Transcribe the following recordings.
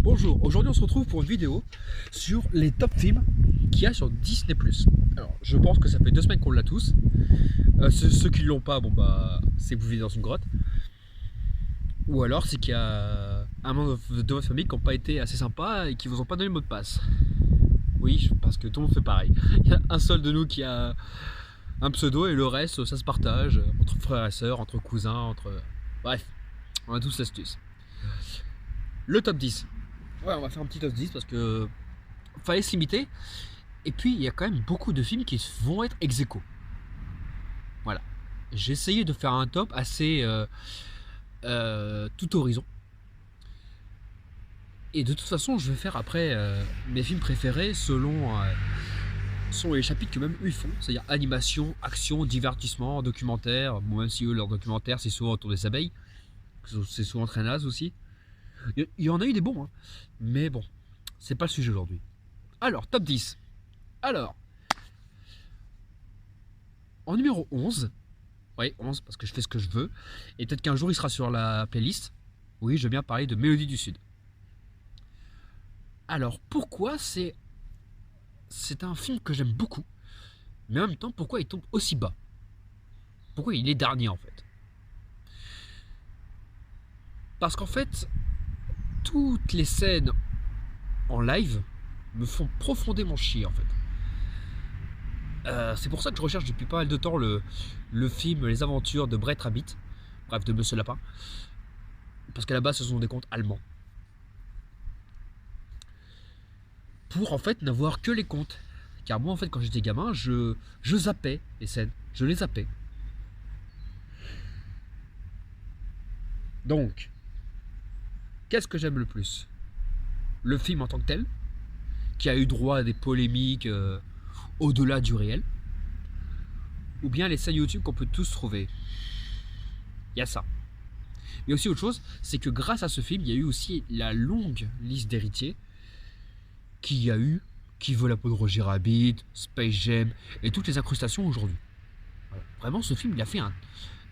Bonjour, aujourd'hui on se retrouve pour une vidéo sur les top films qu'il y a sur Disney+. Alors, je pense que ça fait 2 semaines qu'on l'a tous. Ceux qui l'ont pas, bon bah, c'est que vous vivez dans une grotte. Ou alors c'est qu'il y a un membre de votre famille qui n'ont pas été assez sympas et qui vous ont pas donné le mot de passe. Oui, parce que tout le monde fait pareil. Il y a un seul de nous qui a un pseudo et le reste, ça se partage entre frères et sœurs, entre cousins, entre... Bref, on a tous l'astuce. Le top 10. Ouais, on va faire un petit top 10 parce que fallait se limiter. Et puis, il y a quand même beaucoup de films qui vont être ex aequo. Voilà. J'ai essayé de faire un top assez tout horizon. Et de toute façon, je vais faire après mes films préférés selon les chapitres que même eux ils font. C'est-à-dire animation, action, divertissement, documentaire. Bon, même si eux, leur documentaire, c'est souvent autour des abeilles. C'est souvent très naze aussi. Il y en a eu des bons, hein. Mais bon, c'est pas le sujet aujourd'hui. Alors, top 10. Alors, en numéro 11, oui, 11 parce que je fais ce que je veux, et peut-être qu'un jour il sera sur la playlist. Oui, je veux bien parler de Mélodie du Sud. Alors, pourquoi c'est un film que j'aime beaucoup, mais en même temps, pourquoi il tombe aussi bas? Pourquoi il est dernier en fait? Parce qu'en fait, toutes les scènes en live me font profondément chier en fait. C'est pour ça que je recherche depuis pas mal de temps le film Les Aventures de Brett Rabbit, bref, de Monsieur Lapin, parce qu'à la base ce sont des contes allemands. Pour en fait n'avoir que les contes. Car moi en fait quand j'étais gamin, je zappais les scènes, je les zappais. Donc, qu'est-ce que j'aime le plus? Le film en tant que tel, qui a eu droit à des polémiques au-delà du réel, ou bien les scènes YouTube qu'on peut tous trouver. Il y a ça. Mais aussi autre chose, c'est que grâce à ce film, il y a eu aussi la longue liste d'héritiers qui veut la peau de Roger Rabbit, Space Jam et toutes les incrustations aujourd'hui. Voilà. Vraiment, ce film, il a fait un...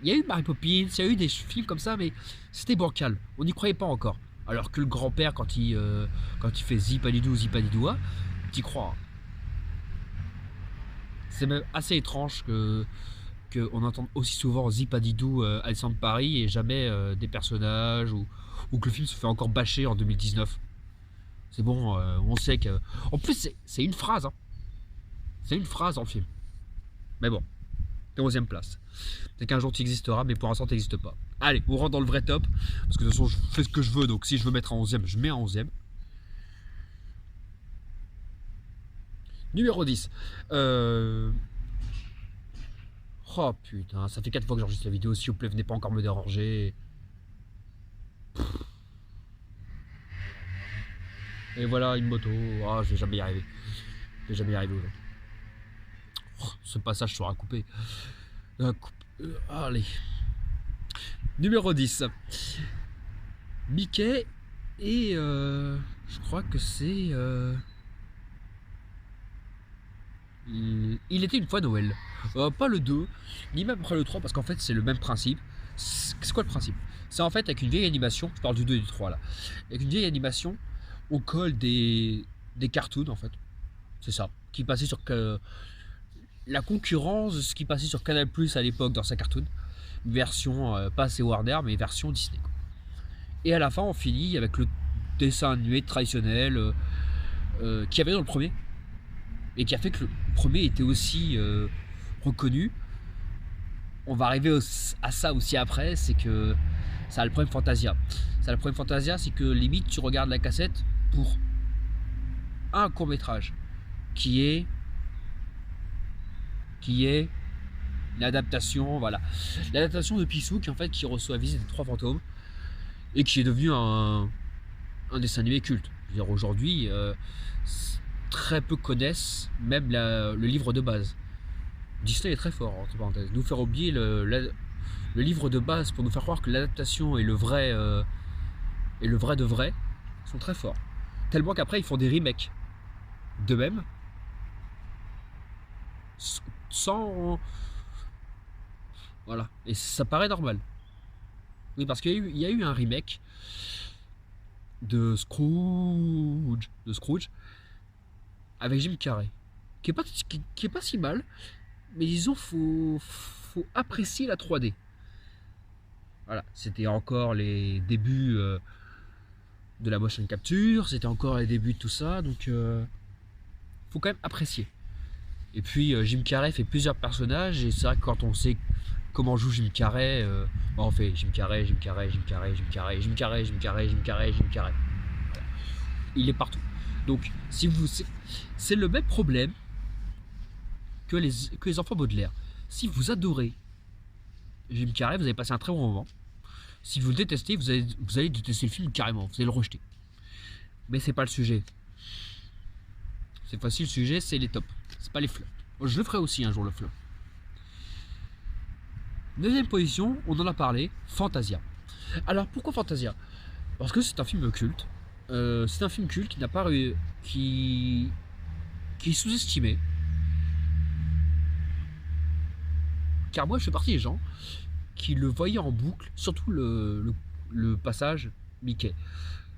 Il y a eu Mary Poppins, il y a eu des films comme ça, mais c'était bancal. On n'y croyait pas encore. Alors que le grand-père, quand il fait Zipadidou, Zipadidoua, t'y crois. C'est même assez étrange qu'on entende aussi souvent Zipadidou Alexandre Paris et jamais des personnages ou que le film se fait encore bâcher en 2019. C'est bon, on sait que... En plus, c'est une phrase, hein. C'est une phrase dans le film. Mais bon, t'es 11ème place. Peut-être qu'un jour tu existeras, mais pour l'instant tu n'existes pas. Allez, on rentre dans le vrai top. Parce que de toute façon, je fais ce que je veux, donc si je veux mettre en 11ème, je mets en 11ème. Numéro 10. Oh putain, ça fait 4 fois que j'enregistre la vidéo. S'il vous plaît, venez pas encore me déranger. Et voilà, une moto. Ah, je vais jamais y arriver. Je vais jamais y arriver aujourd'hui. Oh, ce passage sera coupé. Allez. Numéro 10. Mickey et je crois que c'est il était une fois Noël. Pas le 2, ni même après le 3, parce qu'en fait c'est le même principe. C'est quoi le principe? C'est en fait avec une vieille animation, je parle du 2 et du 3 là. Avec une vieille animation, on colle des cartoons en fait. C'est ça. Qui passait sur la concurrence de ce qui passait sur Canal Plus à l'époque dans sa cartoon. Version pas assez Warner, mais version Disney, quoi. Et à la fin, on finit avec le dessin animé traditionnel qu'il y avait dans le premier. Et qui a fait que le premier était aussi reconnu. On va arriver à ça aussi après, c'est que ça a le problème Fantasia. Ça a le problème Fantasia, c'est que limite tu regardes la cassette pour un court métrage qui est l'adaptation, voilà, l'adaptation de Picsou qui reçoit la visite des 3 fantômes et qui est devenu un dessin animé culte. Je veux dire, aujourd'hui, très peu connaissent même le livre de base. Disney est très fort, entre parenthèses. Nous faire oublier le livre de base pour nous faire croire que l'adaptation et le vrai de vrai sont très forts. Tellement qu'après ils font des remakes de même sans... Voilà. Et ça paraît normal. Oui, parce qu'il y a eu un remake de Scrooge avec Jim Carrey, qui est pas si mal, mais disons faut apprécier la 3D. Voilà, c'était encore les débuts de la motion capture, c'était encore les débuts de tout ça, donc faut quand même apprécier. Et puis Jim Carrey fait plusieurs personnages, et c'est vrai que quand on sait comment joue Jim Carrey, on fait Jim Carrey, Jim Carrey, Jim Carrey, Jim Carrey, Jim Carrey, Jim Carrey, Jim Carrey, Jim Carrey. Il est partout. Donc si vous, c'est le même problème que les enfants Baudelaire. Si vous adorez Jim Carrey, vous allez passer un très bon moment. Si vous le détestez, vous allez détester le film carrément, vous allez le rejeter. Mais c'est pas le sujet. Cette fois-ci, le sujet, c'est les tops. C'est pas les flops. Je le ferai aussi un jour, le flop. Deuxième position, on en a parlé, Fantasia. Alors, pourquoi Fantasia? Parce que c'est un film culte. C'est un film culte qui n'a pas qui est sous-estimé. Car moi, je fais partie des gens qui le voyaient en boucle, surtout le passage Mickey.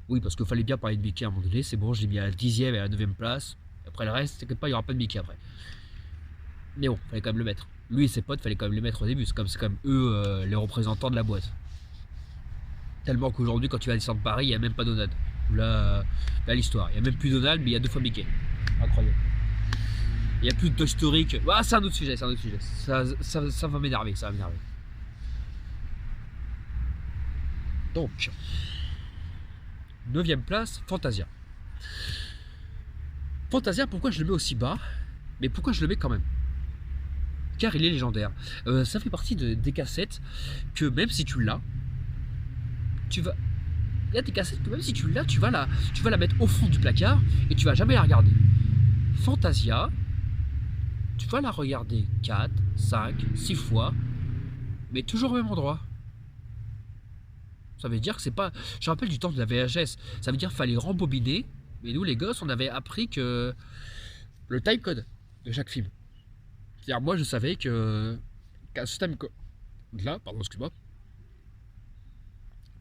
Oui, parce qu'il fallait bien parler de Mickey à un moment donné. C'est bon, je l'ai mis à la 10e et à la 9e place. Après le reste, t'inquiète pas, il n'y aura pas de Mickey après. Mais bon, il fallait quand même le mettre. Lui et ses potes, il fallait quand même les mettre au début. C'est comme eux les représentants de la boîte. Tellement qu'aujourd'hui, quand tu vas à Disneyland Paris, il n'y a même pas Donald. Là l'histoire. Il n'y a même plus Donald, mais il y a 2 fois Mickey. Incroyable. Il n'y a plus de Toy Story que... Ah, c'est un autre sujet, Ça va m'énerver, Donc, 9e place, Fantasia. Fantasia, pourquoi je le mets aussi bas? Mais pourquoi je le mets quand même? Car il est légendaire. Ça fait partie des cassettes que même si tu l'as, il y a des cassettes que même si tu l'as, tu vas la mettre au fond du placard et tu vas jamais la regarder. Fantasia, tu vas la regarder 4, 5, 6 fois, mais toujours au même endroit. Ça veut dire que c'est pas... Je rappelle du temps de la VHS, ça veut dire qu'il fallait rembobiner, mais nous les gosses, on avait appris que le timecode de chaque film. C'est-à-dire moi je savais qu'à ce timecode là, pardon, excuse-moi,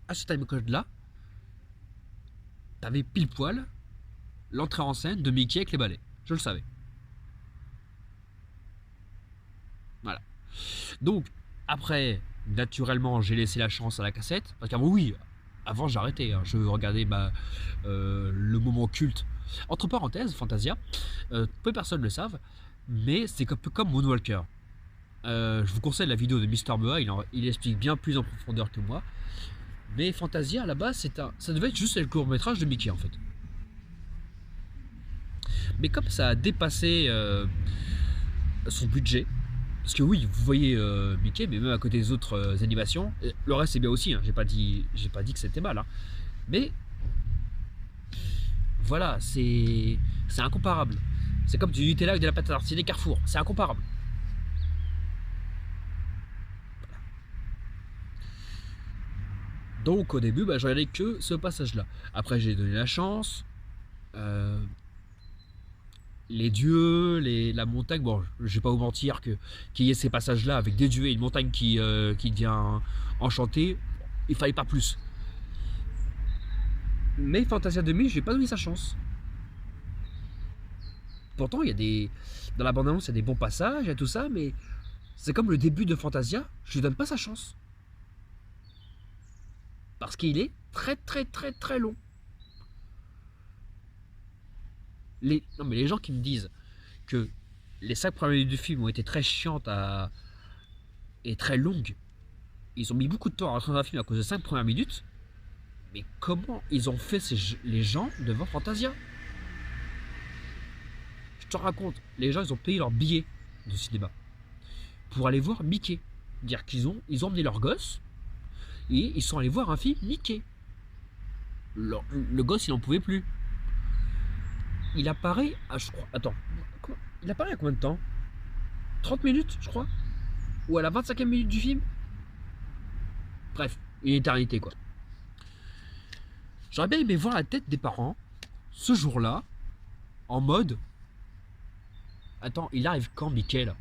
à ce timecode là, t'avais pile poil l'entrée en scène de Mickey avec les balais. Je le savais. Voilà. Donc, après, naturellement, j'ai laissé la chance à la cassette. Parce qu'avant, oui, avant j'ai arrêté. Je regardais le moment culte. Entre parenthèses, Fantasia, peu de personnes le savent, mais c'est un peu comme Moonwalker. Je vous conseille la vidéo de Mister Moa, il explique bien plus en profondeur que moi. Mais Fantasia, à la base, ça devait être juste le court-métrage de Mickey, en fait. Mais comme ça a dépassé son budget, parce que oui, vous voyez Mickey, mais même à côté des autres animations, le reste c'est bien aussi, hein, j'ai pas dit que c'était mal, hein. Mais voilà, c'est incomparable. C'est comme du Nutella avec de la pâte à tartiner Carrefour, c'est incomparable. Voilà. Donc au début, je regardais que ce passage-là. Après j'ai donné la chance. Les dieux, la montagne, bon, je vais pas vous mentir qu'il y ait ces passages-là avec des dieux et une montagne qui devient enchantée, il fallait pas plus. Mais Fantasia 2000, je n'ai pas donné sa chance. Pourtant, dans la bande-annonce, il y a des bons passages et tout ça, mais c'est comme le début de Fantasia, je lui donne pas sa chance. Parce qu'il est très très très très long. Non mais les gens qui me disent que les 5 premières minutes du film ont été très chiantes et très longues, ils ont mis beaucoup de temps à rentrer dans un film à cause de 5 premières minutes, mais comment ils ont fait les gens devant Fantasia? Je te raconte, les gens ils ont payé leur billet de cinéma pour aller voir Mickey. Dire qu'ils ont emmené leur gosse et ils sont allés voir un film Mickey. Le gosse il n'en pouvait plus. Il apparaît à, je crois, attends, il apparaît à combien de temps? 30 minutes, je crois. Ou à la 25e minute du film. Bref, une éternité quoi. J'aurais bien aimé voir la tête des parents ce jour-là, en mode... Attends, il arrive quand Mickey là?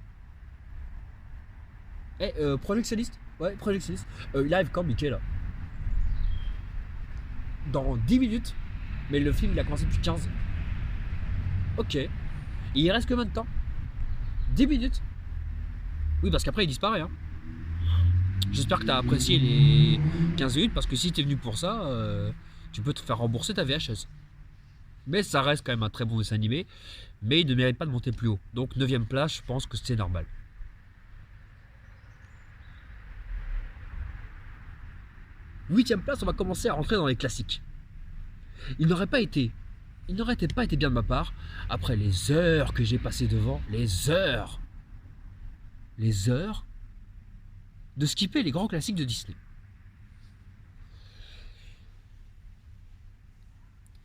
Projectionniste? Ouais, projectionniste. Il arrive quand Mickey là? dans 10 minutes, mais le film il a commencé depuis 15. Ok. Et il reste combien de temps? 10 minutes. Oui, parce qu'après il disparaît. Hein. J'espère que tu as apprécié les 15 minutes, parce que si tu es venu pour ça, tu peux te faire rembourser ta VHS. Mais ça reste quand même un très bon dessin animé, mais il ne mérite pas de monter plus haut. Donc 9ème place, je pense que c'est normal. 8ème place, on va commencer à rentrer dans les classiques. Il n'aurait pas été bien de ma part, après les heures que j'ai passées devant, les heures, de skipper les grands classiques de Disney.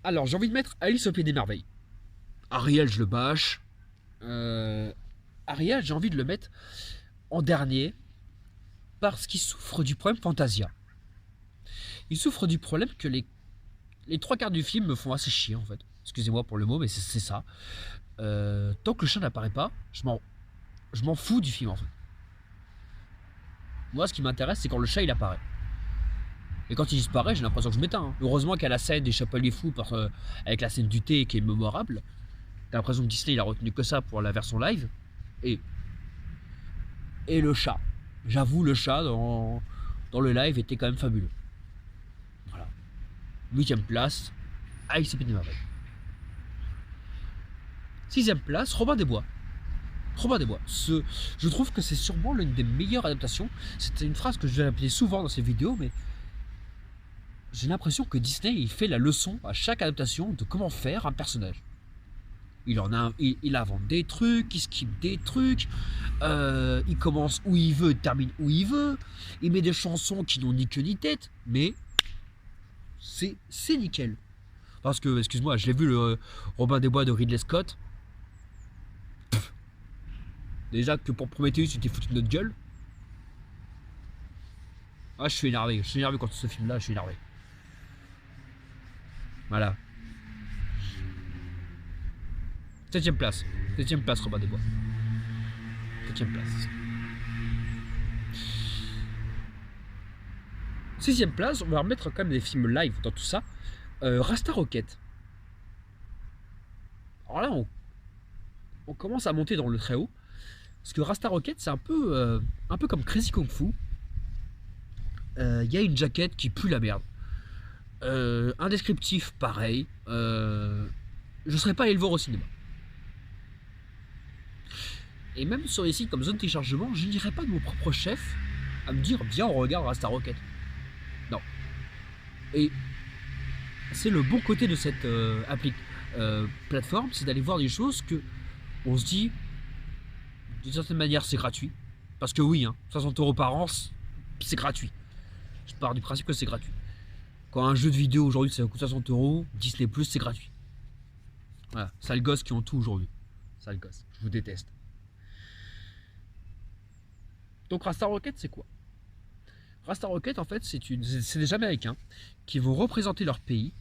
Alors, j'ai envie de mettre Alice au Pays des Merveilles. Ariel, je le bâche. Ariel, j'ai envie de le mettre en dernier parce qu'il souffre du problème Fantasia. Il souffre du problème que les 3 quarts du film me font assez chier en fait. Excusez-moi pour le mot, mais c'est ça. Tant que le chat n'apparaît pas, je m'en fous du film en fait. Moi, ce qui m'intéresse, c'est quand le chat il apparaît. Et quand il disparaît, j'ai l'impression que je m'éteins. Hein. Heureusement qu'il y a la scène des Chapeliers Fous avec la scène du thé qui est mémorable. T'as l'impression que Disney il a retenu que ça pour la version live. Et le chat. J'avoue, le chat dans le live était quand même fabuleux. Voilà. 8ème place, Alice au Pays des Merveilles. 6ème place, Robin des Bois. Robin des Bois. Je trouve que c'est sûrement l'une des meilleures adaptations. C'était une phrase que je vais répéter souvent dans ces vidéos, mais j'ai l'impression que Disney il fait la leçon à chaque adaptation de comment faire un personnage. Il invente des trucs, il skip des trucs, il commence où il veut, il termine où il veut, il met des chansons qui n'ont ni queue ni tête, mais c'est nickel. Parce que, excuse-moi, je l'ai vu le Robin des Bois de Ridley Scott. Pff. Déjà que pour Prometheus, il était foutu de notre gueule. Ah, je suis énervé quand ce film-là, je suis énervé. Voilà. 7ème place. 7ème place, Robin des Bois. 7ème place. 6ème place, on va remettre quand même des films live dans tout ça. Rasta Rocket. Alors là, on commence à monter dans le très haut. Parce que Rasta Rocket, c'est un peu comme Crazy Kung Fu. Il y a une jaquette qui pue la merde. Un descriptif pareil. Je serais pas allé le voir au cinéma. Et même sur les sites comme Zone Téléchargement, je n'irais pas de mon propre chef à me dire viens on regarde Rasta Rocket. Non. Et c'est le bon côté de cette plateforme, c'est d'aller voir des choses que on se dit d'une certaine manière c'est gratuit. Parce que oui, hein, 60 € par an, c'est gratuit. Je pars du principe que c'est gratuit. Quand un jeu de vidéo aujourd'hui ça coûte 60 €, Disney Plus c'est gratuit. Voilà, sale gosses qui ont tout aujourd'hui. Sale gosse, je vous déteste. Donc Rasta Rocket c'est quoi? Rasta Rocket en fait c'est des Américains qui vont représenter leur pays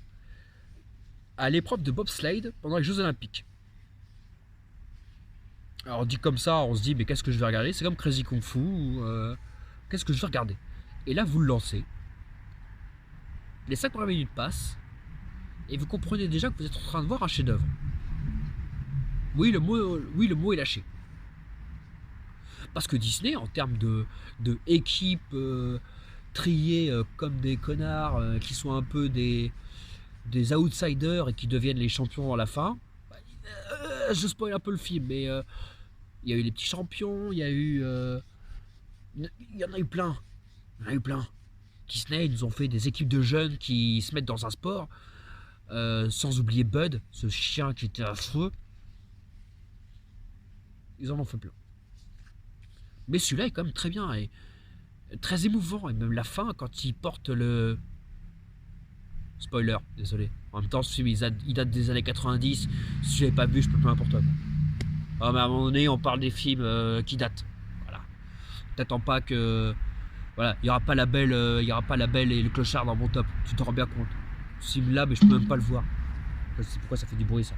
à l'épreuve de bobsleigh pendant les Jeux Olympiques. Alors dit comme ça, on se dit mais qu'est-ce que je vais regarder? C'est comme Crazy Kung Fu, qu'est-ce que je vais regarder? Et là vous le lancez, les 5 premières minutes passent, et vous comprenez déjà que vous êtes en train de voir un chef-d'œuvre. Oui, le mot est lâché. Parce que Disney, en termes de équipe triée comme des connards, qui sont un peu des outsiders et qui deviennent les champions à la fin, je spoil un peu le film, mais il y a eu les petits champions, il y en a eu plein. Disney, ils nous ont fait des équipes de jeunes qui se mettent dans un sport, sans oublier Bud, ce chien qui était affreux. Ils en ont fait plein. Mais celui-là est quand même très bien et très émouvant. Et même la fin, quand il porte le... Spoiler, désolé. En même temps, ce film, il date des années 90. Si je l'avais pas vu, je peux plus n'importe quoi. Ah, mais à un moment donné, on parle des films qui datent. Voilà. T'attends pas que... Voilà, il n'y aura pas la belle et le clochard dans mon top. Tu t'en rends bien compte. Ce film-là, mais je peux même pas le voir. C'est pourquoi ça fait du bruit, ça.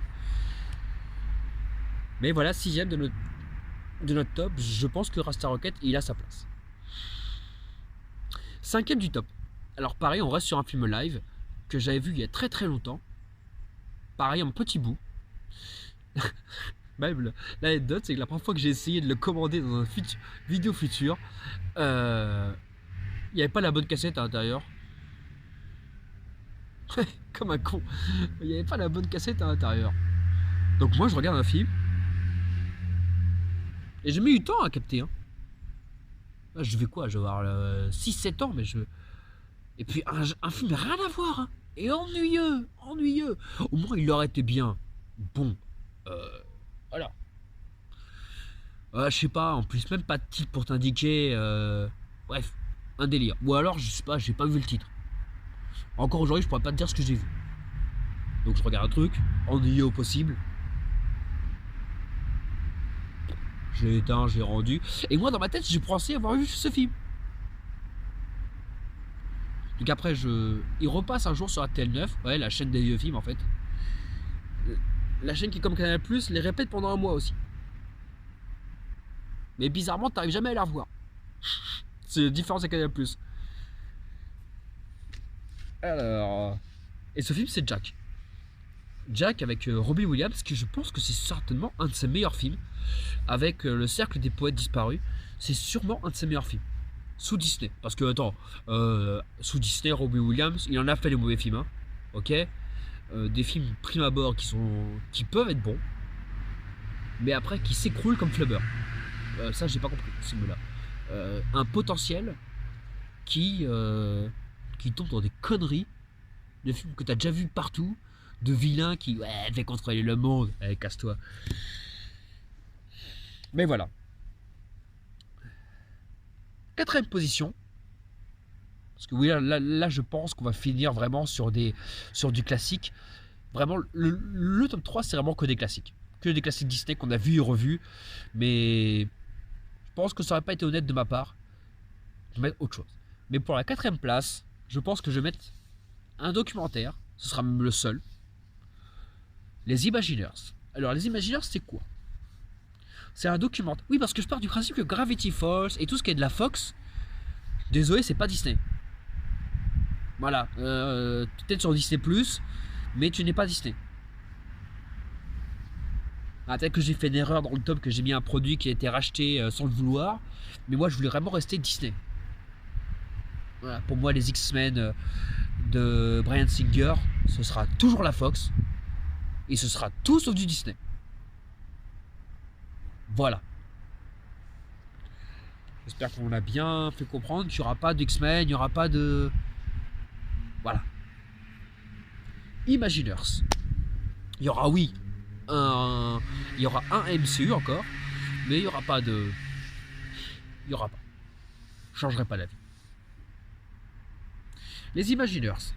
Mais voilà, 6ème de notre top, je pense que Rasta Rocket, il a sa place. 5ème du top. Alors pareil, on reste sur un film live. que j'avais vu il y a très très longtemps. Pareil, en petit bout. Même l'anecdote, c'est que la première fois que j'ai essayé de le commander dans un vidéo futur, il n'y avait pas la bonne cassette à l'intérieur. Comme un con. Il n'y avait pas la bonne cassette à l'intérieur. Donc moi je regarde un film. Et j'ai mis du temps à capter. Hein. Là, je vais quoi? Je vais avoir 6-7 ans, mais je. Et puis un film rien à voir. Hein. Et ennuyeux. Ennuyeux. Au moins il aurait été bien. Bon. Voilà. Je sais pas, en plus même pas de titre pour t'indiquer. Bref, un délire. Ou alors, je sais pas, j'ai pas vu le titre. Encore aujourd'hui, je pourrais pas te dire ce que j'ai vu. Donc je regarde un truc, ennuyeux au possible. J'ai éteint, j'ai rendu. Et moi, dans ma tête, j'ai pensé avoir vu ce film. Donc après, il repasse un jour sur RTL9, ouais, la chaîne des vieux films en fait. La chaîne qui est comme Canal+, les répète pendant un mois aussi. Mais bizarrement, t'arrives jamais à la revoir. C'est la différence avec Canal+. Alors... Et ce film, c'est Jack. Jack avec Robin Williams, qui je pense que c'est certainement un de ses meilleurs films. Avec Le Cercle des Poètes Disparus. C'est sûrement un de ses meilleurs films. Sous Disney. Parce que, attends, sous Disney, Robin Williams, il en a fait les mauvais films. Hein, ok, des films prime abord qui peuvent être bons. Mais après, qui s'écroulent comme Flubber. Ça, j'ai pas compris, ce mot-là. Un potentiel qui tombe dans des conneries de films que t'as déjà vu partout, de vilains qui fait contrôler le monde. Allez, casse-toi. Mais voilà. 4ème position. Parce que oui, là je pense qu'on va finir vraiment sur du classique. Vraiment, le top 3, c'est vraiment que des classiques. Que des classiques Disney qu'on a vus et revus. Mais je pense que ça n'aurait pas été honnête de ma part de mettre autre chose. Mais pour la 4ème place, je pense que je vais mettre un documentaire. Ce sera même le seul. Les Imagineers. Alors, les Imagineers, c'est quoi? C'est un documentaire. Oui, parce que je pars du principe que Gravity Falls et tout ce qui est de la Fox, désolé, c'est pas Disney. Voilà. Peut-être sur Disney+, mais tu n'es pas Disney. Peut-être que j'ai fait une erreur dans le top, que j'ai mis un produit qui a été racheté sans le vouloir. Mais moi, je voulais vraiment rester Disney. Voilà, pour moi, les X-Men de Bryan Singer, ce sera toujours la Fox. Et ce sera tout sauf du Disney. Voilà. J'espère qu'on l'a bien fait comprendre qu'il n'y aura pas d'X-Men, il n'y aura pas de... Voilà. Imagineers. Il y aura, oui, il y aura un MCU encore, mais il n'y aura pas de... Il n'y aura pas. Je ne changerai pas d'avis. Les Imagineers.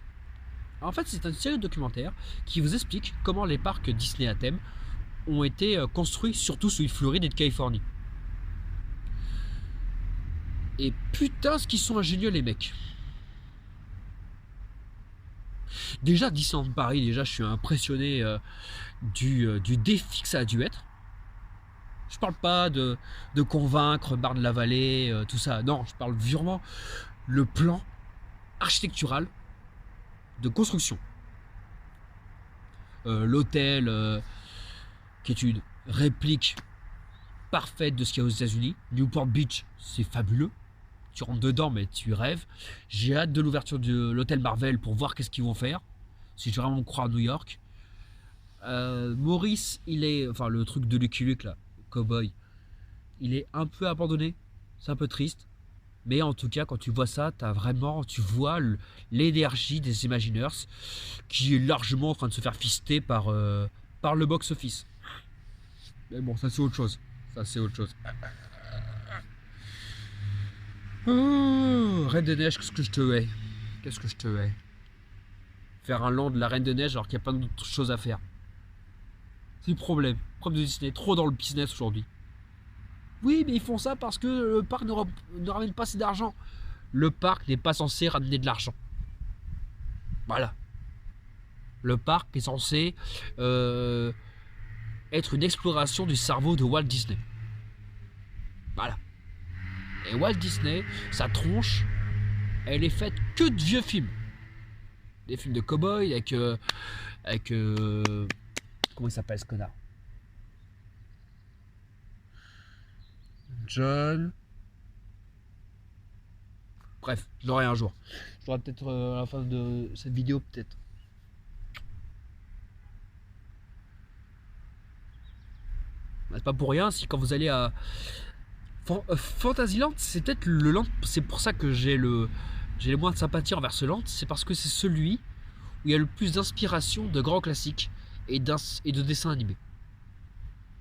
En fait, c'est une série de documentaires qui vous explique comment les parcs Disney à thème ont été construits surtout sous Floride et de Californie. Et putain, ce qu'ils sont ingénieux les mecs. Déjà, Disneyland Paris, déjà, je suis impressionné du défi que ça a dû être. Je parle pas de convaincre Marne-la-Vallée, tout ça. Non, je parle vraiment le plan architectural de construction. L'hôtel qui est une réplique parfaite de ce qu'il y a aux États-Unis. Newport Beach, c'est fabuleux. Tu rentres dedans, mais tu rêves. J'ai hâte de l'ouverture de l'hôtel Marvel pour voir qu'est-ce qu'ils vont faire. Si je vraiment croire à New York. Maurice, enfin le truc de Lucky Luke là, Cowboy, il est un peu abandonné. C'est un peu triste. Mais en tout cas, quand tu vois ça, tu vois l'énergie des Imagineers qui est largement en train de se faire fister par le box-office. Mais bon, ça c'est autre chose. Ça c'est autre chose. Oh, Reine des Neiges, qu'est-ce que je te hais. Qu'est-ce que je te hais. Faire un land de la Reine des Neiges alors qu'il y a plein d'autres choses à faire. C'est le problème. Problème de Disney, trop dans le business aujourd'hui. Oui, mais ils font ça parce que le parc ne ramène pas assez d'argent. Le parc n'est pas censé ramener de l'argent. Voilà. Le parc est censé être une exploration du cerveau de Walt Disney. Voilà. Et Walt Disney, sa tronche, elle est faite que de vieux films. des films de cow-boy avec comment il s'appelle ce connard? John. Bref, je l'aurai un jour. Je l'aurai peut-être à la fin de cette vidéo, peut-être. C'est pas pour rien si quand vous allez à Fantasyland, c'est peut-être le land. C'est pour ça que j'ai le moins de sympathie envers ce land. C'est parce que c'est celui où il y a le plus d'inspiration de grands classiques et de dessins animés.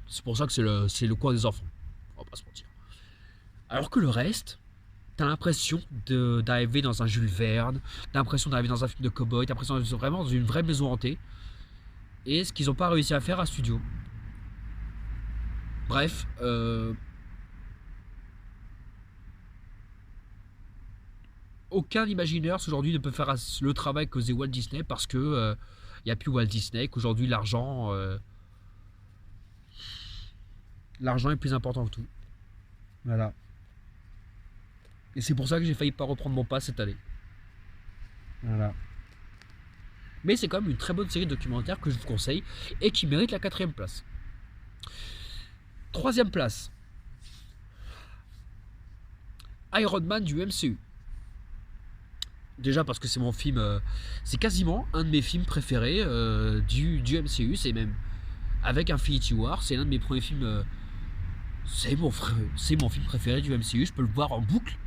C'est pour ça que c'est le coin des enfants. On va pas se mentir. Alors que le reste, t'as l'impression d'arriver dans un Jules Verne, t'as l'impression d'arriver dans un film de cowboy, t'as l'impression d'être vraiment dans une vraie maison hantée. Et ce qu'ils n'ont pas réussi à faire à studio. Bref, aucun imaginaire aujourd'hui ne peut faire le travail que faisait Walt Disney parce que il n'y a plus Walt Disney, qu'aujourd'hui l'argent est plus important que tout. Voilà. Et c'est pour ça que j'ai failli pas reprendre mon pas cette année. Voilà. Mais c'est quand même une très bonne série de documentaires que je vous conseille et qui mérite la 4ème place. 3ème place. Iron Man du MCU. Déjà parce que c'est mon film, c'est quasiment un de mes films préférés du MCU. C'est même avec Infinity War, c'est l'un de mes premiers films. C'est mon film préféré du MCU. Je peux le voir en boucle.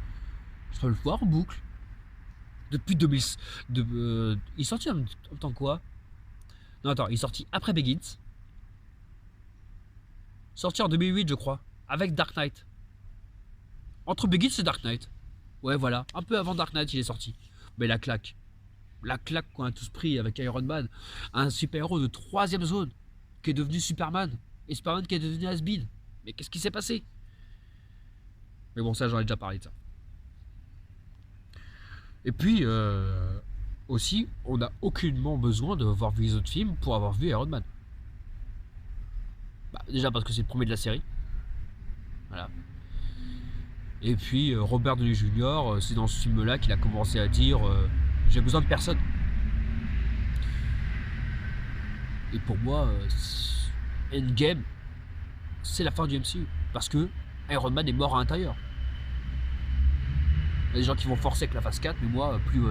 Depuis 2000. Il est sorti en temps quoi? Non, attends, il est sorti après Begins. Sorti en 2008, je crois, avec Dark Knight. Entre Begins et Dark Knight. Ouais, voilà, un peu avant Dark Knight, il est sorti. Mais la claque qu'on a tous pris avec Iron Man, un super-héros de 3ème zone qui est devenu Superman, et Superman qui est devenu Has-Been. Mais qu'est-ce qui s'est passé? Mais bon, ça, j'en ai déjà parlé de ça. Et puis, aussi, on n'a aucunement besoin d'avoir vu les autres films pour avoir vu Iron Man. Bah, déjà parce que c'est le premier de la série. Voilà. Et puis, Robert Downey Jr., c'est dans ce film-là qu'il a commencé à dire j'ai besoin de personne. Et pour moi, Endgame, c'est la fin du MCU. Parce que Iron Man est mort à l'intérieur. Il y a des gens qui vont forcer avec la phase 4, mais moi, plus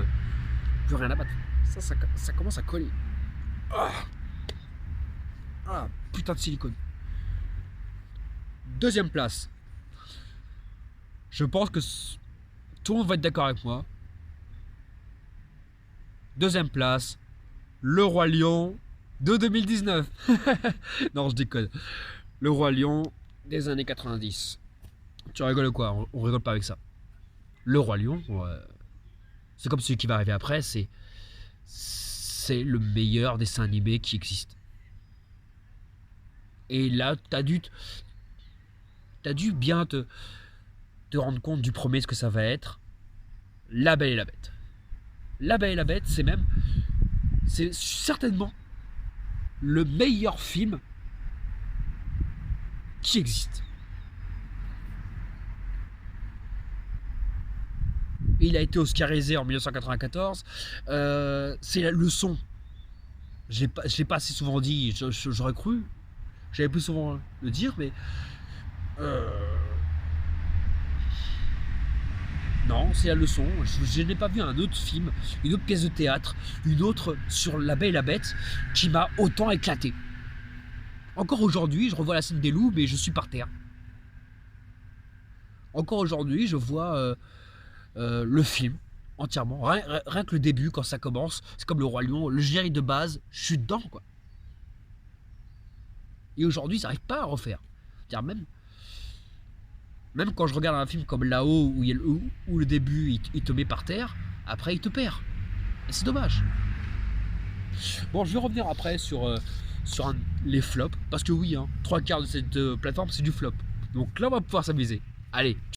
rien à battre. Ça commence à coller. Ah, putain de silicone. 2ème place. Je pense que tout le monde va être d'accord avec moi. 2ème place. Le Roi Lion de 2019. Non, je déconne. Le Roi Lion des années 90. Tu rigoles quoi? On rigole pas avec ça. Le Roi Lion, c'est comme celui qui va arriver après, c'est le meilleur dessin animé qui existe. Et là, t'as dû bien te rendre compte du premier ce que ça va être. La Belle et la Bête. La Belle et la Bête, c'est certainement le meilleur film qui existe. Il a été oscarisé en 1994. C'est le son. Je l'ai pas assez souvent dit, j'aurais cru. J'avais plus souvent le dire, mais non, c'est la leçon. Je n'ai pas vu un autre film, une autre pièce de théâtre, une autre sur La Belle et la Bête qui m'a autant éclaté. Encore aujourd'hui, je revois la scène des loups, mais je suis par terre. Encore aujourd'hui, je vois le film entièrement. Rien que le début, quand ça commence, c'est comme le Roi Lion, le générique de base, je suis dedans, quoi. Et aujourd'hui, ça n'arrive pas à refaire. C'est-à-dire même quand je regarde un film comme Là-haut, où le début, il te met par terre, après, il te perd. Et c'est dommage. Bon, je vais revenir après sur les flops, parce que oui, 3/4 de cette plateforme, c'est du flop. Donc là, on va pouvoir s'amuser. Allez.